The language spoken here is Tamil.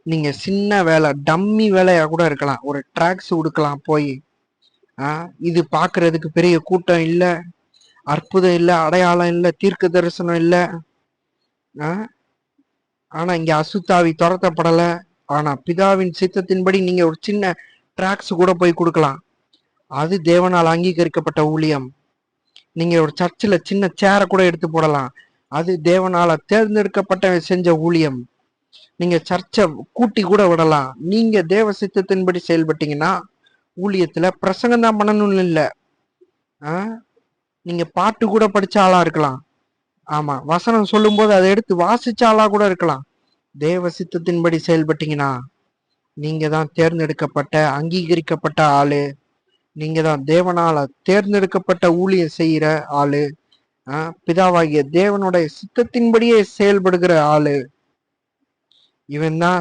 நீங்க சின்ன வேலை, டம்மி வேலையா கூட இருக்கலாம். ஒரு ட்ராக்ஸ் கொடுக்கலாம் போய். இது பாக்குறதுக்கு பெரிய கூட்டம் இல்ல, அற்புதம் இல்ல, அடையாளம் இல்ல, தீர்க்க தரிசனம் இல்ல. ஆனா இங்க அசுத்தாவி துரத்தப்படல. ஆனா பிதாவின் சித்தத்தின்படி நீங்க ஒரு சின்ன ட்ராக்ஸ் கூட போய் கொடுக்கலாம். அது தேவனால் அங்கீகரிக்கப்பட்ட ஊழியம். நீங்க ஒரு சர்ச்சில் சின்ன சேரை கூட எடுத்து போடலாம். அது தேவனால தேர்ந்தெடுக்கப்பட்ட செஞ்ச ஊழியம். நீங்க சர்ச்சை கூட்டி கூட விடலாம். நீங்க தேவ சித்தத்தின்படி செயல்பட்டீங்கன்னா ஊழியத்துல பிரசங்கம் தான் பண்ணணும்னு இல்லை. நீங்க பாட்டு கூட படிச்ச ஆளா இருக்கலாம். ஆமா, வசனம் சொல்லும் போது அதை எடுத்து வாசிச்ச ஆளா கூட இருக்கலாம். தேவ சித்தத்தின்படி செயல்பட்டீங்கன்னா நீங்க தான் தேர்ந்தெடுக்கப்பட்ட அங்கீகரிக்கப்பட்ட ஆளு. நீங்க தான் தேவனால தேர்ந்தெடுக்கப்பட்ட ஊழியம் செய்யற ஆளு. பிதாவாகிய தேவனுடைய சித்தத்தின்படியே செயல்படுகிற ஆளு. இவன் தான்